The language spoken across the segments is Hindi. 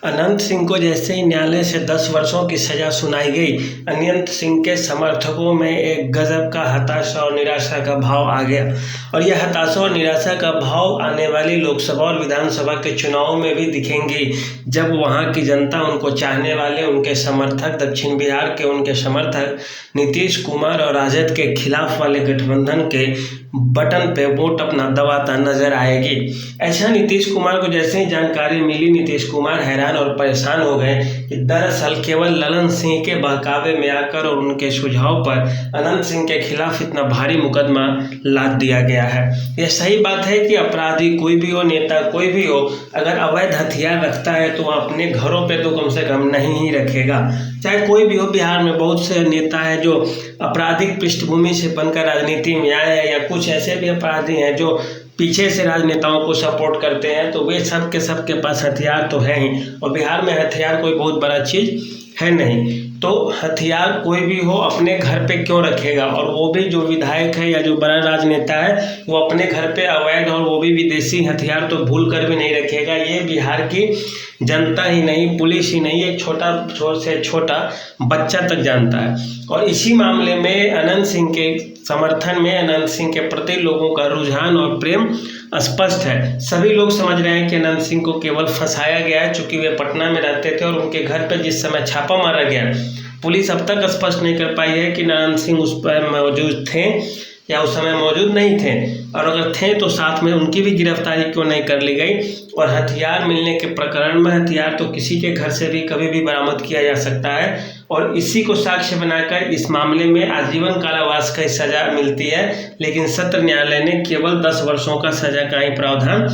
अनंत सिंह को जैसे ही न्यायालय से 10 वर्षों की सजा सुनाई गई, अनंत सिंह के समर्थकों में एक गजब का हताशा और निराशा का भाव आ गया। और यह हताशा और निराशा का भाव आने वाली लोकसभा और विधानसभा के चुनावों में भी दिखेंगी, जब वहां की जनता उनको चाहने वाले उनके समर्थक, दक्षिण बिहार के उनके समर्थक नीतीश कुमार और राजद के खिलाफ वाले गठबंधन के बटन पे वोट अपना दबाता नजर आएगी। ऐसा नीतीश कुमार को जैसे ही जानकारी मिली, नीतीश कुमार हैरान और परेशान हो गए कि दरअसल केवल ललन सिंह के बहकावे में आकर और उनके सुझाव पर अनंत सिंह के खिलाफ इतना भारी मुकदमा लाद दिया गया है। यह सही बात है कि अपराधी कोई भी हो, नेता कोई भी हो, अगर अवैध हथियार रखता है तो वह अपने घरों पे तो कम से कम नहीं ही रखेगा, चाहे कोई भी हो। बिहार में बहुत से नेता हैं जो आपराधिक पृष्ठभूमि से बनकर राजनीति में आए हैं, या कुछ ऐसे भी अपराधी हैं जो पीछे से राजनेताओं को सपोर्ट करते हैं, तो वे सब के पास हथियार तो है ही। और बिहार में हथियार कोई बहुत बड़ा चीज़ है नहीं, तो हथियार कोई भी हो अपने घर पे क्यों रखेगा। और वो भी जो विधायक है या जो बड़ा राजनेता है, वो अपने घर पे अवैध और वो भी विदेशी हथियार तो भूल कर भी नहीं रखेगा। ये बिहार की जनता ही नहीं, पुलिस ही नहीं, एक छोटा बच्चा तक जानता है। और इसी मामले में अनंत सिंह के समर्थन में, अनंत सिंह के प्रति लोगों का रुझान और प्रेम स्पष्ट है। सभी लोग समझ रहे हैं कि अनंत सिंह को केवल फंसाया गया है, चूंकि वे पटना में रहते थे और उनके घर पर जिस समय छापा मारा गया, पुलिस अब तक स्पष्ट नहीं कर पाई है कि अनंत सिंह उस पर मौजूद थे या उस समय मौजूद नहीं थे, और अगर थे तो साथ में उनकी भी गिरफ्तारी क्यों नहीं कर ली गई। और हथियार मिलने के प्रकरण में, हथियार तो किसी के घर से भी कभी भी बरामद किया जा सकता है, और इसी को साक्ष्य बनाकर इस मामले में आजीवन कारावास की सजा मिलती है। लेकिन सत्र न्यायालय ने केवल 10 वर्षों का सजा का ही प्रावधान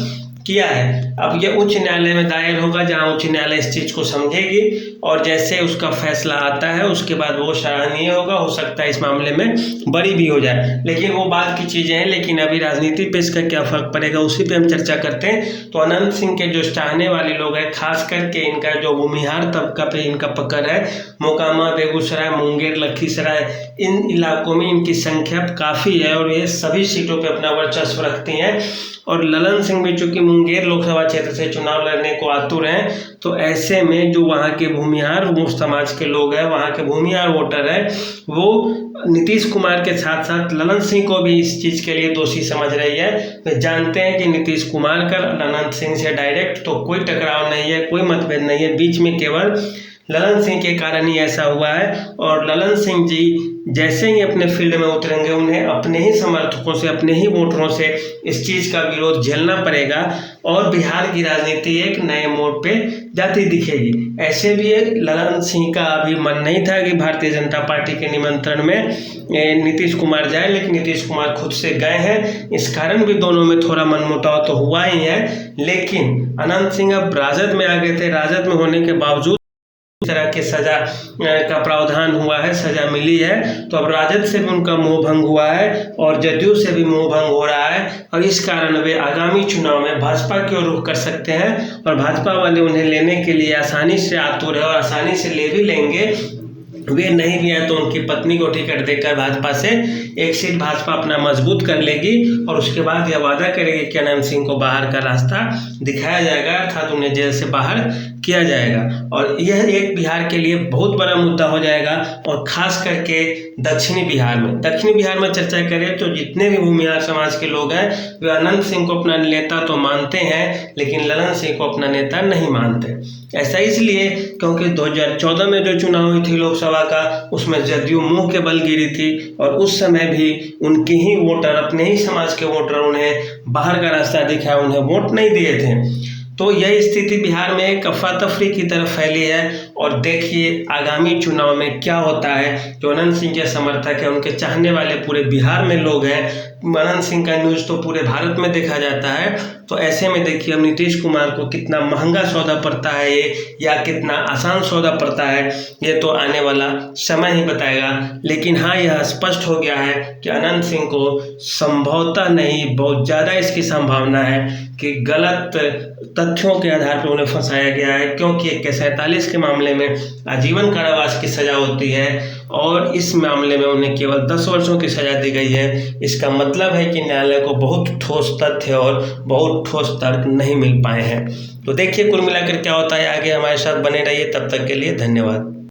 किया है। अब यह उच्च न्यायालय में दायर होगा, जहां उच्च न्यायालय इस चीज़ को समझेगी, और जैसे उसका फैसला आता है उसके बाद वो सराहनीय होगा। हो सकता है इस मामले में बरी भी हो जाए, लेकिन वो बात की चीज़ें हैं। लेकिन अभी राजनीति पे इसका क्या फ़र्क पड़ेगा, उसी पे हम चर्चा करते हैं। तो अनंत सिंह के जो चाहने वाले लोग हैं, खास करके इनका जो भूमिहार तबका पे इनका पकड़ है, मोकामा, बेगूसराय, मुंगेर, लखीसराय, इन इलाकों में इनकी संख्या काफ़ी है और ये सभी सीटों पर अपना वर्चस्व रखती हैं। और ललन सिंह भी चूंकि मुंगेर लोकसभा क्षेत्र से चुनाव लड़ने को आतुर हैं, तो ऐसे में जो वहाँ के भूमिहार समाज के लोग हैं, वहाँ के भूमिहार वोटर हैं, वो नीतीश कुमार के साथ साथ ललन सिंह को भी इस चीज़ के लिए दोषी समझ रही है। वे जानते हैं कि नीतीश कुमार का अनंत सिंह से डायरेक्ट तो कोई टकराव नहीं है, कोई मतभेद नहीं है, बीच में केवल ललन सिंह के कारण ही ऐसा हुआ है। और ललन सिंह जी जैसे ही अपने फील्ड में उतरेंगे, उन्हें अपने ही समर्थकों से, अपने ही वोटरों से इस चीज़ का विरोध झेलना पड़ेगा, और बिहार की राजनीति एक नए मोड़ पे जाती दिखेगी। ऐसे भी ललन सिंह का अभी मन नहीं था कि भारतीय जनता पार्टी के निमंत्रण में नीतीश कुमार जाए, लेकिन नीतीश कुमार खुद से गए हैं। इस कारण भी दोनों में थोड़ा मनमुटाव तो हुआ ही है। लेकिन अनंत सिंह अब राजद में आ गए थे, राजद में होने के बावजूद इस तरह के सजा का प्रावधान हुआ है, सजा मिली है, तो अब राजद से भी उनका मोह भंग हुआ है और जदयू से भी मोह भंग हो रहा है। और इस कारण वे आगामी चुनाव में भाजपा की ओर रुख कर सकते हैं, और भाजपा वाले उन्हें लेने के लिए आसानी से आतुर है और आसानी से ले भी लेंगे। वे नहीं भी है तो उनकी पत्नी को टिकट देकर भाजपा से एक सीट भाजपा अपना मजबूत कर लेगी, और उसके बाद यह वादा करेगी कि अनंत सिंह को बाहर का रास्ता दिखाया जाएगा, अर्थात उन्हें जेल से बाहर किया जाएगा। और यह एक बिहार के लिए बहुत बड़ा मुद्दा हो जाएगा, और खास करके दक्षिणी बिहार में चर्चा करें तो जितने भी भूमिहार समाज के लोग हैं, वे अनंत सिंह को अपना नेता तो मानते हैं, लेकिन ललन सिंह को अपना नेता नहीं मानते। ऐसा इसलिए क्योंकि 2014 में जो चुनाव हुई थी लोकसभा का, उसमें जदयू मुंह के बल गिरी थी, और उस समय भी उनके ही वोटर, अपने ही समाज के वोटर उन्हें बाहर का रास्ता दिखाया, उन्हें वोट नहीं दिए थे। तो यह स्थिति बिहार में एक अफरा तफरी की तरफ फैली है। और देखिए आगामी चुनाव में क्या होता है। जो अनंत सिंह के समर्थक है, उनके चाहने वाले पूरे बिहार में लोग हैं, अनंत सिंह का न्यूज़ तो पूरे भारत में देखा जाता है। तो ऐसे में देखिए अब नीतीश कुमार को कितना महंगा सौदा पड़ता है ये, या कितना आसान सौदा पड़ता है, ये तो आने वाला समय ही बताएगा। लेकिन हाँ, यह स्पष्ट हो गया है कि अनंत सिंह को संभवतः नहीं, बहुत ज़्यादा इसकी संभावना है कि गलत तथ्यों के आधार पर उन्हें फंसाया गया है, क्योंकि 147 के मामले में आजीवन कारावास की सज़ा होती है, और इस मामले में उन्हें केवल 10 वर्षों की सज़ा दी गई है। इसका मतलब है कि न्यायालय को बहुत ठोस तथ्य और बहुत ठोस तर्क नहीं मिल पाए हैं। तो देखिए कुल मिलाकर क्या होता है, आगे हमारे साथ बने रहिए। तब तक के लिए धन्यवाद।